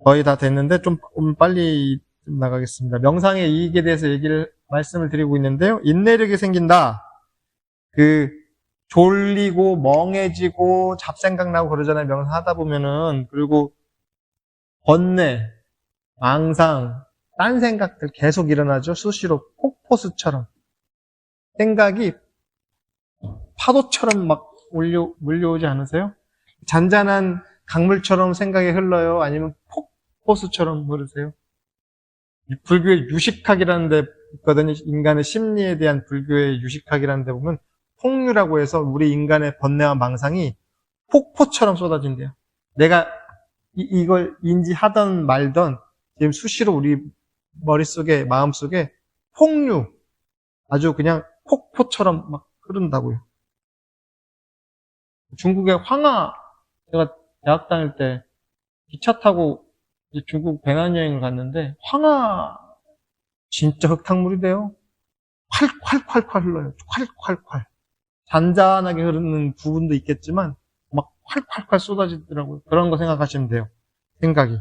거의 다 됐는데 좀 빨리 나가겠습니다. 명상의 이익에 대해서 말씀을 드리고 있는데요. 인내력이 생긴다. 그 졸리고 멍해지고 잡생각 나고 그러잖아요. 명상하다 보면은. 그리고 번뇌, 망상, 딴 생각들 계속 일어나죠. 수시로 폭포수처럼. 생각이 파도처럼 막 몰려오지 않으세요? 잔잔한 강물처럼 생각이 흘러요? 아니면 폭포수처럼 흐르세요? 불교의 유식학이라는 데 있거든요. 인간의 심리에 대한 불교의 유식학이라는 데 보면 폭류라고 해서 우리 인간의 번뇌와 망상이 폭포처럼 쏟아진대요. 내가 이걸 인지하던 말던 지금 수시로 우리 머릿속에, 마음속에 폭류, 아주 그냥 폭포처럼 막 흐른다고요. 중국의 황하, 제가 대학 다닐 때 기차 타고 이제 중국 배낭여행을 갔는데 황하 진짜 흙탕물이 돼요. 콸콸콸콸 흘러요. 콸콸콸. 잔잔하게 흐르는 부분도 있겠지만 막 콸콸콸 쏟아지더라고요. 그런 거 생각하시면 돼요. 생각이.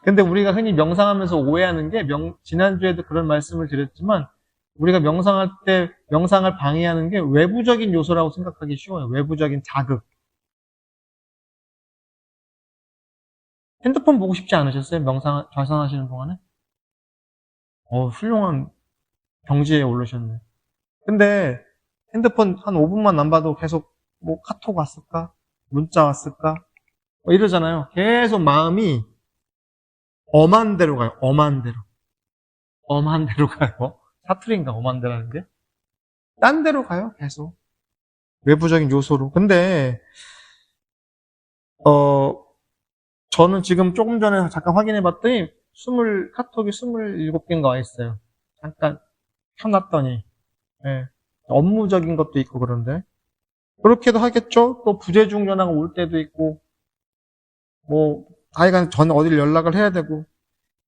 근데 우리가 흔히 명상하면서 오해하는 게 지난주에도 그런 말씀을 드렸지만 우리가 명상할 때 명상을 방해하는 게 외부적인 요소라고 생각하기 쉬워요. 외부적인 자극. 핸드폰 보고 싶지 않으셨어요? 좌선하시는 동안에? 훌륭한 경지에 오르셨네. 근데 핸드폰 한 5분만 안 봐도 계속 뭐 카톡 왔을까? 문자 왔을까? 뭐 이러잖아요. 계속 마음이 엄한 대로 가요. 엄한 대로. 엄한 대로 가요. 사투리인가 엄한 대로라는 게? 딴 데로 가요. 계속. 외부적인 요소로. 근데 어 저는 지금 조금 전에 잠깐 확인해 봤더니 카톡이 27개인가 와 있어요. 잠깐 켜놨더니. 예. 업무적인 것도 있고 그런데. 그렇게도 하겠죠? 또 부재중 전화가 올 때도 있고, 뭐, 하여간 전 어디를 연락을 해야 되고,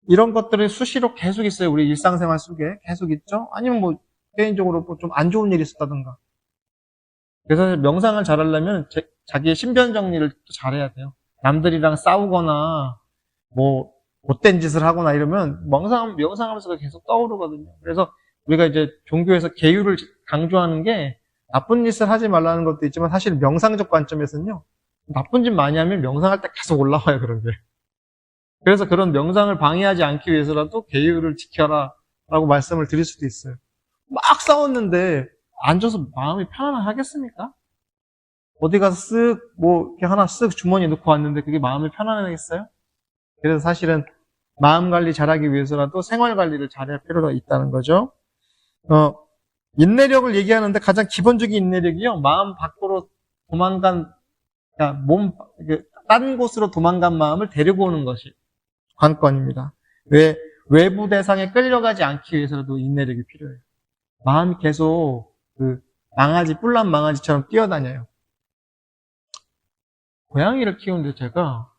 이런 것들이 수시로 계속 있어요. 우리 일상생활 속에. 계속 있죠? 아니면 뭐, 개인적으로 뭐 좀 안 좋은 일이 있었다든가. 그래서 명상을 잘하려면 자기의 신변 정리를 잘해야 돼요. 남들이랑 싸우거나, 뭐, 못된 짓을 하거나 이러면 명상하면서 계속 떠오르거든요. 그래서 우리가 이제 종교에서 계율을 강조하는 게 나쁜 짓을 하지 말라는 것도 있지만 사실 명상적 관점에서는요. 나쁜 짓 많이 하면 명상할 때 계속 올라와요, 그런 게. 그래서 그런 명상을 방해하지 않기 위해서라도 계율을 지켜라 라고 말씀을 드릴 수도 있어요. 막 싸웠는데 앉아서 마음이 편안하겠습니까? 어디 가서 이렇게 하나 쓱 주머니에 넣고 왔는데 그게 마음이 편안하겠어요? 그래서 사실은 마음 관리 잘하기 위해서라도 생활 관리를 잘할 필요가 있다는 거죠. 어, 인내력을 얘기하는데 가장 기본적인 인내력이요. 마음 밖으로 도망간, 그러니까 다른 곳으로 도망간 마음을 데리고 오는 것이 관건입니다. 외부 대상에 끌려가지 않기 위해서라도 인내력이 필요해요. 마음이 계속 뿔난 망아지처럼 뛰어다녀요. 고양이를 키우는데 제가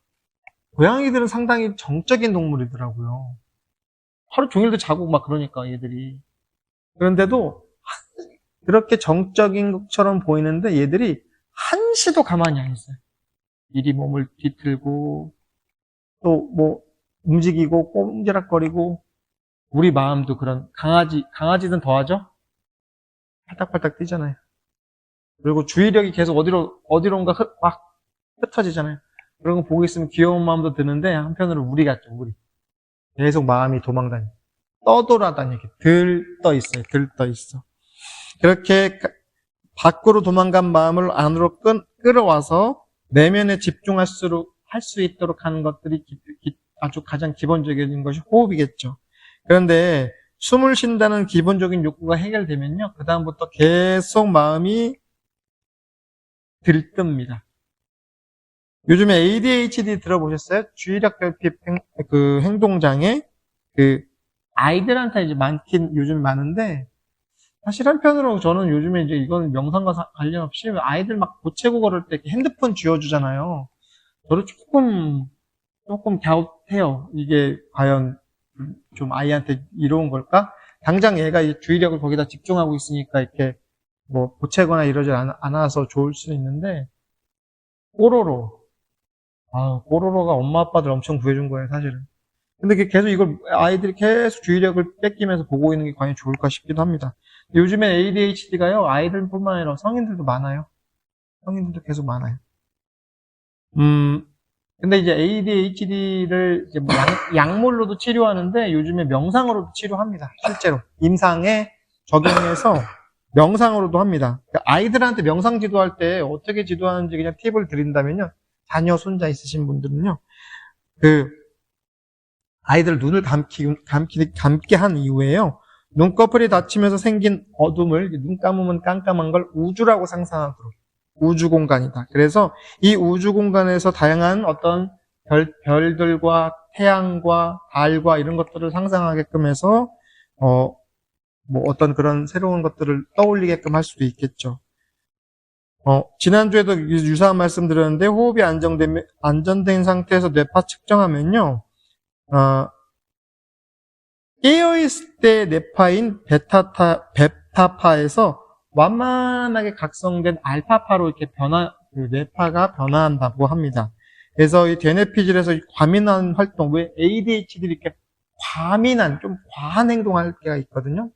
고양이들은 상당히 정적인 동물이더라고요. 하루 종일도 자고 막 그러니까 얘들이. 그런데도 그렇게 정적인 것처럼 보이는데 얘들이 한시도 가만히 안 있어요. 이리 몸을 뒤틀고 또 뭐 움직이고 꼼지락거리고 우리 마음도 그런 강아지는 더하죠? 팔딱팔딱 뛰잖아요. 그리고 주의력이 계속 어디론가 막 흩어지잖아요. 그런 거 보고 있으면 귀여운 마음도 드는데 한편으로 우리 같죠, 우리. 계속 마음이 도망다니. 떠돌아다니게. 들떠 있어요. 들떠 있어. 그렇게 밖으로 도망간 마음을 안으로 끌어와서 내면에 집중할 수 있도록 하는 것들이 아주 가장 기본적인 것이 호흡이겠죠. 그런데 숨을 쉰다는 기본적인 욕구가 해결되면요. 그 다음부터 계속 마음이 들뜹니다. 요즘에 ADHD 들어보셨어요? 주의력 결핍 행동장애? 아이들한테 이제 요즘 많은데, 사실 한편으로 저는 요즘에 이제 이건 명상과 관련 없이 아이들 막 보채고 걸을 때 핸드폰 쥐어주잖아요. 저를 조금 갸웃해요. 이게 과연 좀 아이한테 이로운 걸까? 당장 얘가 주의력을 거기다 집중하고 있으니까 이렇게 뭐 보채거나 이러지 않아서 좋을 수 있는데, 뽀로로 아, 뽀로로가 엄마 아빠들 엄청 구해준 거예요, 사실은. 근데 계속 이걸 아이들이 계속 주의력을 뺏기면서 보고 있는 게 과연 좋을까 싶기도 합니다. 요즘엔 ADHD가요, 아이들뿐만 아니라 성인들도 많아요. 성인들도 계속 많아요. 음, 근데 이제 ADHD를 이제 뭐 약물로도 치료하는데 요즘에 명상으로도 치료합니다. 실제로. 임상에 적용해서 명상으로도 합니다. 그러니까 아이들한테 명상 지도할 때 어떻게 지도하는지 그냥 팁을 드린다면요. 자녀, 손자 있으신 분들은요. 그 아이들 눈을 감게 한 이후에요. 눈꺼풀이 닫히면서 생긴 어둠을 눈 감으면 깜깜한 걸 우주라고 상상하도록. 우주 공간이다. 그래서 이 우주 공간에서 다양한 어떤 별들과 태양과 달과 이런 것들을 상상하게끔 해서 뭐 어떤 그런 새로운 것들을 떠올리게끔 할 수도 있겠죠. 지난주에도 유사한 말씀 드렸는데 호흡이 안정된 상태에서 뇌파 측정하면요. 깨어있을 때 뇌파인 베타파에서 완만하게 각성된 알파파로 이렇게 뇌파가 변화한다고 합니다. 그래서 이 대뇌피질에서 과민한 활동, 왜 ADHD들이 이렇게 과민한, 좀 과한 행동할 때가 있거든요.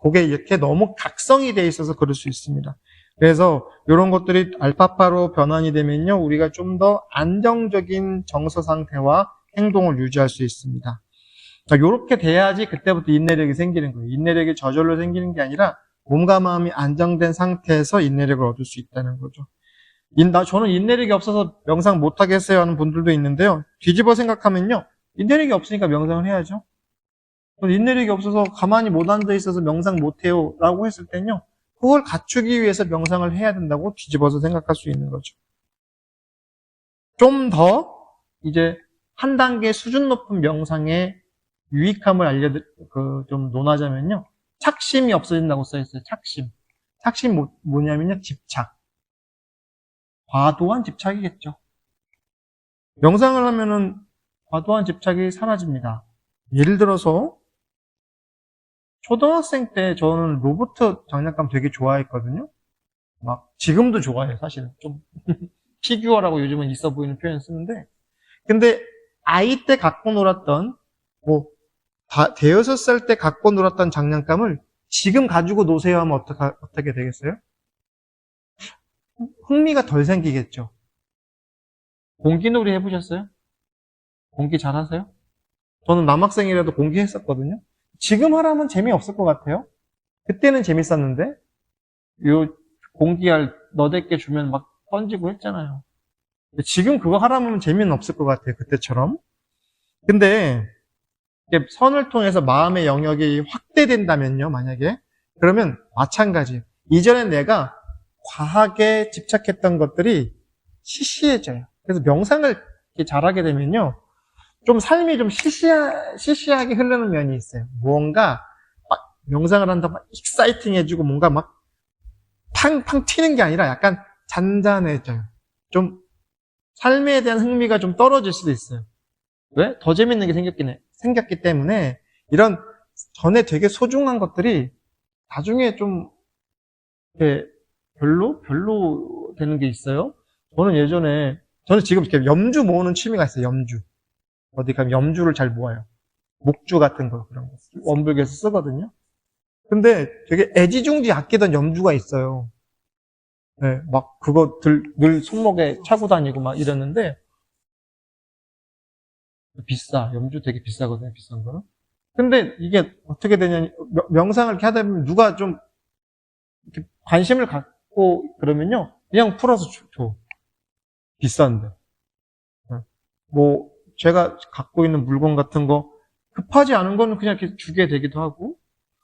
그게 이렇게 너무 각성이 돼 있어서 그럴 수 있습니다. 그래서 이런 것들이 알파파로 변환이 되면요, 우리가 좀 더 안정적인 정서 상태와 행동을 유지할 수 있습니다. 이렇게 돼야지 그때부터 인내력이 생기는 거예요. 인내력이 저절로 생기는 게 아니라 몸과 마음이 안정된 상태에서 인내력을 얻을 수 있다는 거죠. 저는 인내력이 없어서 명상 못 하겠어요 하는 분들도 있는데요. 뒤집어 생각하면요. 인내력이 없으니까 명상을 해야죠. 인내력이 없어서 가만히 못 앉아 있어서 명상 못 해요 라고 했을 때는요. 그걸 갖추기 위해서 명상을 해야 된다고 뒤집어서 생각할 수 있는 거죠. 좀 더 이제 한 단계 수준 높은 명상의 유익함을 좀 논하자면요. 착심이 없어진다고 써있어요. 착심. 착심 뭐냐면요. 집착. 과도한 집착이겠죠. 명상을 하면은 과도한 집착이 사라집니다. 예를 들어서 초등학생 때 저는 로봇 장난감 되게 좋아했거든요. 막 지금도 좋아해요. 사실은 좀 피규어라고 요즘은 있어 보이는 표현 쓰는데, 근데 아이 때 갖고 놀았던 뭐 대여섯 살 때 갖고 놀았던 장난감을 지금 가지고 노세요 하면 어떻게 되겠어요? 흥미가 덜 생기겠죠. 공기놀이 해보셨어요? 공기 잘 하세요? 저는 남학생이라도 공기 했었거든요. 지금 하라면 재미없을 것 같아요. 그때는 재밌었는데, 요 공기알 너댓게 주면 막 던지고 했잖아요. 지금 그거 하라면 재미는 없을 것 같아요. 그때처럼. 근데 선을 통해서 마음의 영역이 확대된다면요, 만약에. 그러면 마찬가지예요. 이전에 내가 과하게 집착했던 것들이 시시해져요. 그래서 명상을 잘하게 되면요, 좀 삶이 좀 시시하게 흐르는 면이 있어요. 무언가 막 명상을 한다 막 익사이팅해지고 뭔가 막 팡팡 튀는 게 아니라 약간 잔잔해져요. 좀 삶에 대한 흥미가 좀 떨어질 수도 있어요. 왜? 더 재밌는 게 생겼기 때문에 이런 전에 되게 소중한 것들이 나중에 좀 이렇게 별로 되는 게 있어요. 저는 지금 이렇게 염주 모으는 취미가 있어요. 염주. 어디 가면 염주를 잘 모아요. 목주 같은 거, 그런 거. 원불교에서 쓰거든요. 근데 되게 애지중지 아끼던 염주가 있어요. 네, 막 그거 늘 손목에 차고 다니고 막 이랬는데, 비싸. 염주 되게 비싸거든요, 비싼 거는. 근데 이게 어떻게 되냐면, 명상을 이렇게 하다 보면 누가 좀 이렇게 관심을 갖고 그러면요, 그냥 풀어서 줘. 비싼데. 네. 뭐, 제가 갖고 있는 물건 같은 거, 급하지 않은 거는 그냥 이렇게 주게 되기도 하고,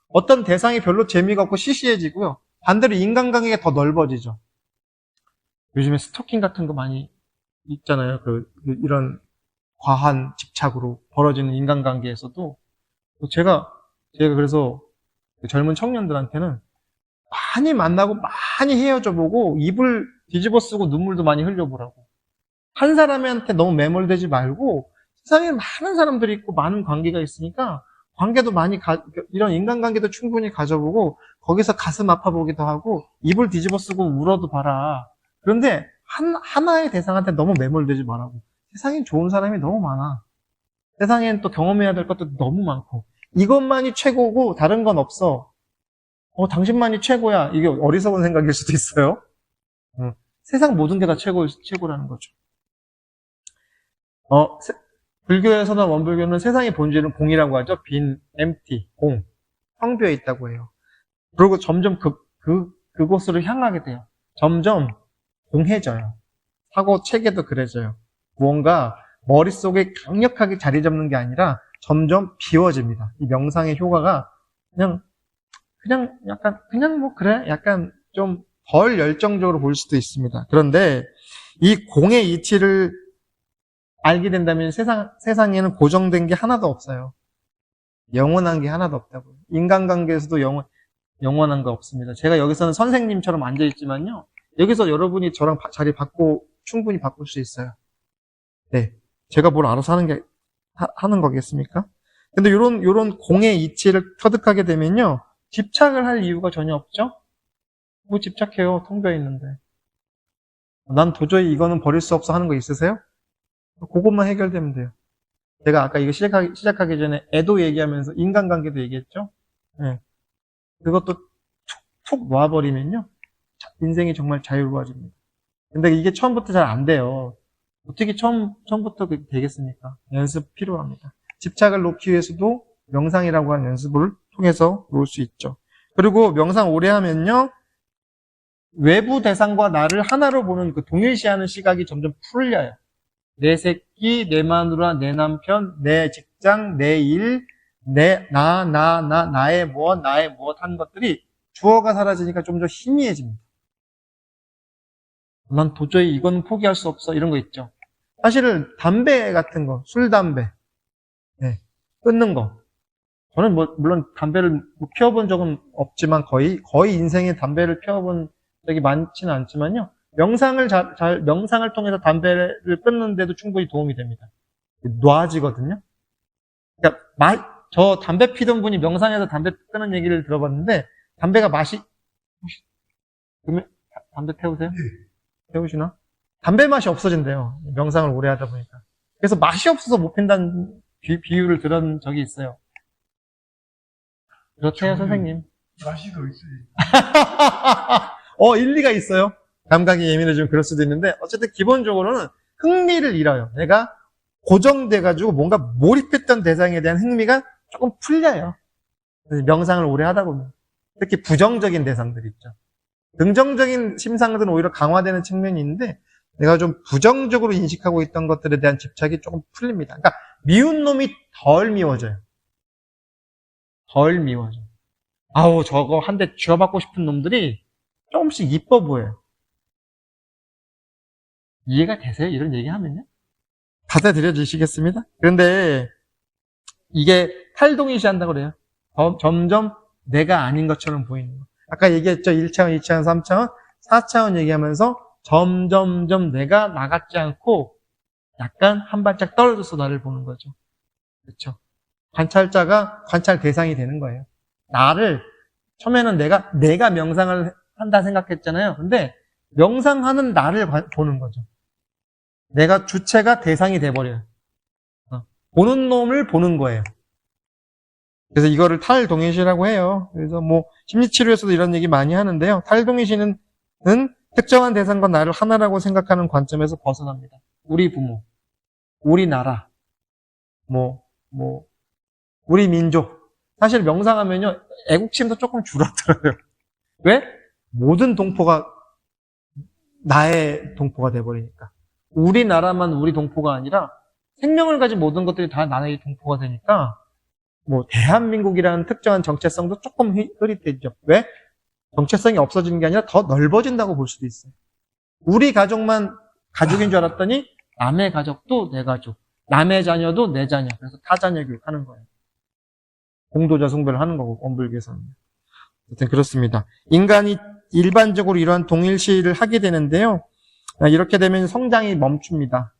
어떤 대상이 별로 재미가 없고 시시해지고요. 반대로 인간관계가 더 넓어지죠. 요즘에 스토킹 같은 거 많이 있잖아요. 이런 과한 집착으로 벌어지는 인간관계에서도 제가 그래서 젊은 청년들한테는 많이 만나고 많이 헤어져 보고 입을 뒤집어 쓰고 눈물도 많이 흘려보라고. 한 사람한테 너무 매몰되지 말고 세상에 많은 사람들이 있고 많은 관계가 있으니까 관계도 이런 인간관계도 충분히 가져보고 거기서 가슴 아파보기도 하고 입을 뒤집어 쓰고 울어도 봐라. 그런데 하나의 대상한테 너무 매몰되지 말라고. 세상엔 좋은 사람이 너무 많아. 세상엔 또 경험해야 될 것도 너무 많고. 이것만이 최고고 다른 건 없어. 당신만이 최고야. 이게 어리석은 생각일 수도 있어요. 세상 모든 게 다 최고라는 거죠. 불교에서나 원불교는 세상의 본질은 공이라고 하죠. 빈, empty, 공. 텅 비어 있다고 해요. 그리고 점점 그곳으로 향하게 돼요. 점점 공해져요. 사고 체계도 그래져요. 무언가 머릿속에 강력하게 자리 잡는 게 아니라 점점 비워집니다. 이 명상의 효과가 그냥 약간, 뭐, 그래? 약간 좀 덜 열정적으로 볼 수도 있습니다. 그런데 이 공의 이치를 알게 된다면 세상에는 고정된 게 하나도 없어요. 영원한 게 하나도 없다고요. 인간관계에서도 영원한 거 없습니다. 제가 여기서는 선생님처럼 앉아있지만요. 여기서 여러분이 저랑 자리 충분히 바꿀 수 있어요. 네. 제가 뭘 알아서 하는 거겠습니까? 근데 요런 공의 이치를 터득하게 되면요. 집착을 할 이유가 전혀 없죠? 뭐 집착해요. 텅 비어 있는데. 난 도저히 이거는 버릴 수 없어 하는 거 있으세요? 그것만 해결되면 돼요. 제가 아까 이거 시작하기 전에 애도 얘기하면서 인간관계도 얘기했죠? 네. 그것도 툭 놓아버리면요. 인생이 정말 자유로워집니다. 근데 이게 처음부터 잘 안 돼요. 어떻게 처음부터 되겠습니까? 연습 필요합니다. 집착을 놓기 위해서도 명상이라고 하는 연습을 통해서 놓을 수 있죠. 그리고 명상 오래 하면요. 외부 대상과 나를 하나로 보는 그 동일시하는 시각이 점점 풀려요. 내 새끼, 내 마누라, 내 남편, 내 직장, 내 일, 나의 무엇 하는 것들이 주어가 사라지니까 좀 더 희미해집니다. 난 도저히 이건 포기할 수 없어. 이런 거 있죠. 사실은 담배 같은 거, 술, 담배. 네, 끊는 거. 저는 물론 담배를 피워본 적은 없지만 거의 인생에 담배를 피워본 적이 많지는 않지만요. 명상을 통해서 담배를 끊는데도 충분히 도움이 됩니다. 놔지거든요. 그러니까 저 담배 피던 분이 명상해서 담배 끊는 얘기를 들어봤는데 담배가 그러면 담배 태우세요? 태우시나? 담배 맛이 없어진대요. 명상을 오래 하다 보니까. 그래서 맛이 없어서 못 핀다는 비유를 들은 적이 있어요. 그렇대요, 선생님. 맛이 더 있어요. 일리가 있어요. 감각이 예민해지면 그럴 수도 있는데, 어쨌든 기본적으로는 흥미를 잃어요. 내가 고정돼가지고 뭔가 몰입했던 대상에 대한 흥미가 조금 풀려요. 명상을 오래 하다 보면. 특히 부정적인 대상들 있죠. 긍정적인 심상들은 오히려 강화되는 측면이 있는데, 내가 좀 부정적으로 인식하고 있던 것들에 대한 집착이 조금 풀립니다. 그러니까 미운 놈이 덜 미워져요. 덜 미워져. 아우, 저거 한 대 쥐어받고 싶은 놈들이 조금씩 이뻐 보여요. 이해가 되세요? 이런 얘기하면요? 받아들여지시겠습니다? 그런데 이게 탈동의시한다고 그래요. 점점 내가 아닌 것처럼 보이는 거. 아까 얘기했죠. 1차원, 2차원, 3차원, 4차원 얘기하면서 점점점 내가 나 같지 않고 약간 한 발짝 떨어져서 나를 보는 거죠. 그렇죠? 관찰자가 관찰 대상이 되는 거예요. 나를 처음에는 내가 명상을 한다 생각했잖아요. 근데 명상하는 나를 보는 거죠. 내가 주체가 대상이 돼버려요. 보는 놈을 보는 거예요. 그래서 이거를 탈동의시라고 해요. 그래서 심리치료에서도 이런 얘기 많이 하는데요. 탈동의시는 특정한 대상과 나를 하나라고 생각하는 관점에서 벗어납니다. 우리 부모, 우리 나라, 우리 민족. 사실 명상하면요, 애국심도 조금 줄어들어요. 왜? 모든 동포가 나의 동포가 돼버리니까. 우리나라만 우리 동포가 아니라 생명을 가진 모든 것들이 다 나의 동포가 되니까 대한민국이라는 특정한 정체성도 조금 흐릿해지죠. 왜? 정체성이 없어지는 게 아니라 더 넓어진다고 볼 수도 있어요. 우리 가족만 가족인 줄 알았더니 남의 가족도 내 가족, 남의 자녀도 내 자녀. 그래서 타자녀 교육하는 거예요. 공도자 숭배를 하는 거고, 원불교에서는. 하여튼 그렇습니다. 인간이 일반적으로 이러한 동일시를 하게 되는데요. 이렇게 되면 성장이 멈춥니다.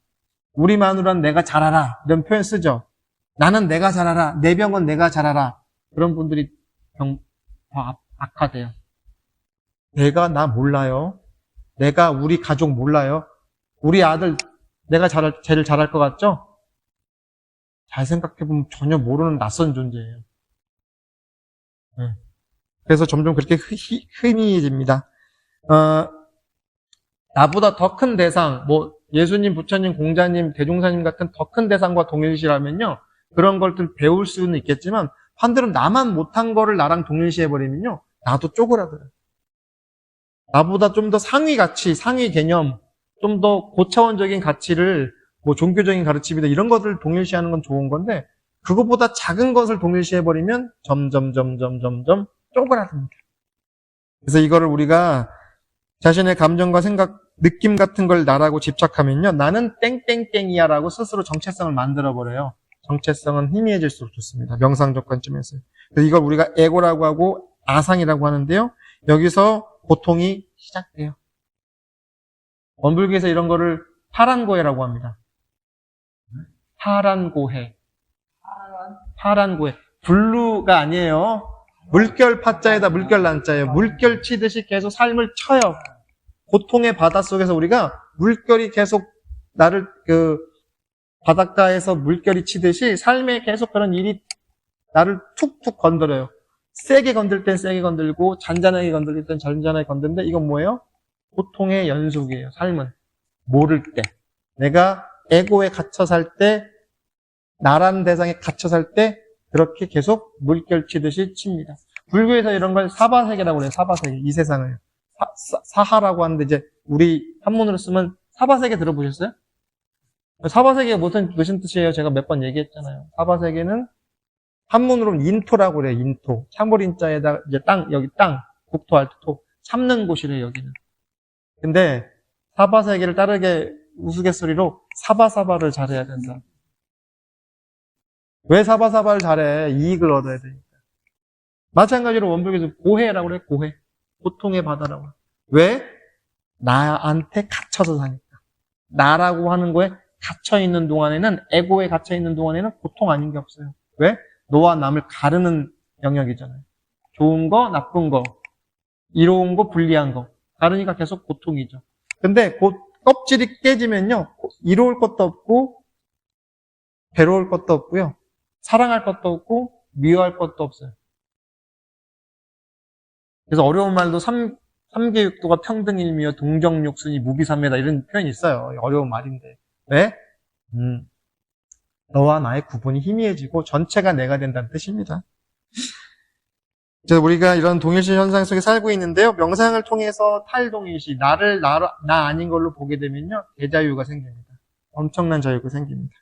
우리 마누라는 내가 잘 알아. 이런 표현 쓰죠. 나는 내가 잘 알아. 내 병은 내가 잘 알아. 그런 분들이 더 악화돼요. 내가 나 몰라요. 내가 우리 가족 몰라요. 우리 아들 내가 제일 잘할 것 같죠? 잘 생각해보면 전혀 모르는 낯선 존재예요. 네. 그래서 점점 그렇게 희미해집니다. 나보다 더 큰 대상, 뭐 예수님, 부처님, 공자님, 대종사님 같은 더 큰 대상과 동일시라면요, 그런 것들 배울 수는 있겠지만 반대로 나만 못한 거를 나랑 동일시해버리면요, 나도 쪼그라들어요. 나보다 좀 더 상위 가치, 상위 개념, 좀 더 고차원적인 가치를 뭐 종교적인 가르침이다 이런 것을 동일시하는 건 좋은 건데 그것보다 작은 것을 동일시해버리면 점점 쪼그라듭니다. 그래서 이거를 우리가 자신의 감정과 생각, 느낌 같은 걸 나라고 집착하면요, 나는 땡땡땡이야 라고 스스로 정체성을 만들어버려요. 정체성은 희미해질수록 좋습니다. 명상적 관점에서. 그래서 이걸 우리가 에고라고 하고 아상이라고 하는데요, 여기서 고통이 시작돼요. 원불교에서 이런 거를 파란고해라고 합니다. 파란고해. 파란고해. 블루가 아니에요. 물결 파자에다 물결 난자예요. 물결 치듯이 계속 삶을 쳐요. 고통의 바닷속에서 우리가 물결이 계속 나를 바닷가에서 물결이 치듯이 삶에 계속 그런 일이 나를 툭툭 건드려요. 세게 건들 땐 세게 건들고 잔잔하게 건들 땐 잔잔하게 건드는데 이건 뭐예요? 고통의 연속이에요. 삶은. 모를 때. 내가 에고에 갇혀 살 때, 나라는 대상에 갇혀 살 때 그렇게 계속 물결 치듯이 칩니다. 불교에서 이런 걸 사바세계라고 그래요. 사바세계. 이 세상을. 사하라고 하는데 이제 우리 한문으로 쓰면 사바세계 들어보셨어요? 사바세계가 무슨 뜻이에요? 제가 몇 번 얘기했잖아요. 사바세계는 한문으로는 인토라고 그래요. 인토. 참을인자에다 이제 땅, 여기 땅, 국토할 때 토. 참는 곳이래요, 여기는. 근데 사바세계를 따르게 우스갯소리로 사바사바를 잘해야 된다. 왜 사바사바를 잘해? 이익을 얻어야 되니까. 마찬가지로 원불교에서 고해라고 그래, 고해. 고통의 바다라고. 왜? 나한테 갇혀서 사니까. 나라고 하는 거에 갇혀있는 동안에는, 에고에 갇혀있는 동안에는 고통 아닌 게 없어요. 왜? 너와 남을 가르는 영역이잖아요. 좋은 거, 나쁜 거, 이로운 거, 불리한 거. 가르니까 계속 고통이죠. 근데 껍질이 깨지면요, 이로울 것도 없고, 괴로울 것도 없고요, 사랑할 것도 없고, 미워할 것도 없어요. 그래서 어려운 말도 삼계육도가 평등일미여 동정육순이 무비삼매다 이런 표현이 있어요. 어려운 말인데. 왜? 너와 나의 구분이 희미해지고 전체가 내가 된다는 뜻입니다. 그래서 우리가 이런 동일시 현상 속에 살고 있는데요. 명상을 통해서 탈동일시, 나 아닌 걸로 보게 되면요, 대자유가 생깁니다. 엄청난 자유가 생깁니다.